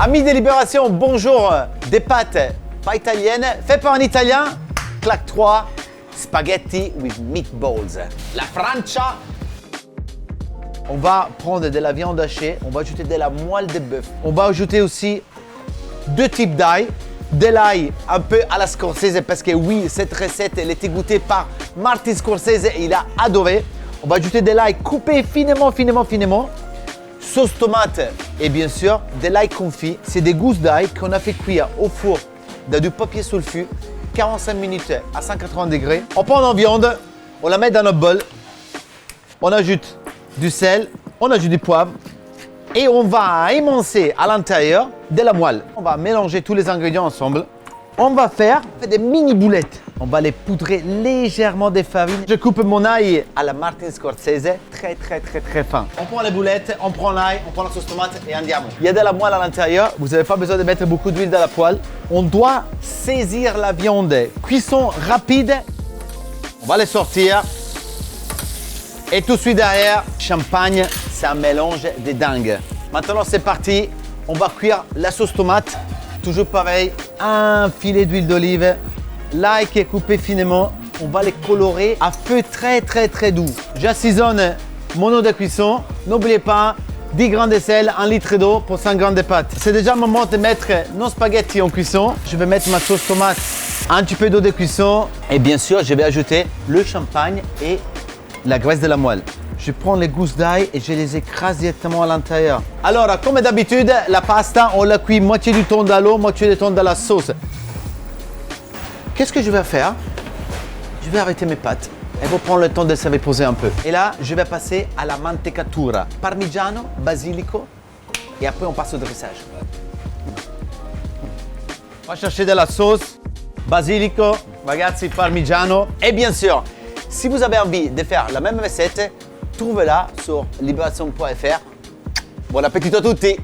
Amis de Libération, bonjour. Des pâtes pas italiennes, faites par un italien. Claque 3, spaghetti with meatballs. La Francia. On va prendre de la viande hachée, on va ajouter de la moelle de bœuf. On va ajouter aussi 2 types d'ail. De l'ail un peu à la Scorsese parce que oui, cette recette, elle a été goûtée par Martin Scorsese et il a adoré. On va ajouter de l'ail coupé finement. Sauce tomate et bien sûr de l'ail confit. C'est des gousses d'ail qu'on a fait cuire au four dans du papier sulfure 45 minutes à 180 degrés. On prend la viande, on la met dans notre bol. On ajoute du sel, on ajoute du poivre et on va émincer à l'intérieur de la moelle. On va mélanger tous les ingrédients ensemble. On va faire des mini boulettes. On va les poudrer légèrement de farine. Je coupe mon ail à la Martin Scorsese, très fin. On prend les boulettes, on prend l'ail, on prend la sauce tomate et andiamo. Il y a de la moelle à l'intérieur, vous n'avez pas besoin de mettre beaucoup d'huile dans la poêle. On doit saisir la viande. Cuisson rapide, on va les sortir. Et tout de suite derrière, champagne, c'est un mélange de dingue. Maintenant c'est parti, on va cuire la sauce tomate. Toujours pareil, un filet d'huile d'olive. L'ail qui est coupé finement, on va les colorer à feu très doux. J'assaisonne mon eau de cuisson. N'oubliez pas, 10 g de sel, 1 litre d'eau pour 5 g de pâte. C'est déjà le moment de mettre nos spaghettis en cuisson. Je vais mettre ma sauce tomate, un petit peu d'eau de cuisson et bien sûr, je vais ajouter le champagne et la graisse de la moelle. Je prends les gousses d'ail et je les écrase directement à l'intérieur. Alors, comme d'habitude, la pasta, on la cuit moitié du temps dans l'eau, moitié du temps dans la sauce. Qu'est-ce que je vais faire? Je vais arrêter mes pâtes et vous prendre le temps de se reposer un peu. Et là, je vais passer à la mantecatura. Parmigiano, basilico et après on passe au dressage. On va chercher de la sauce, basilico, ragazzi, parmigiano. Et bien sûr, si vous avez envie de faire la même recette, trouvez-la sur libération.fr. Buon appetito a tutti!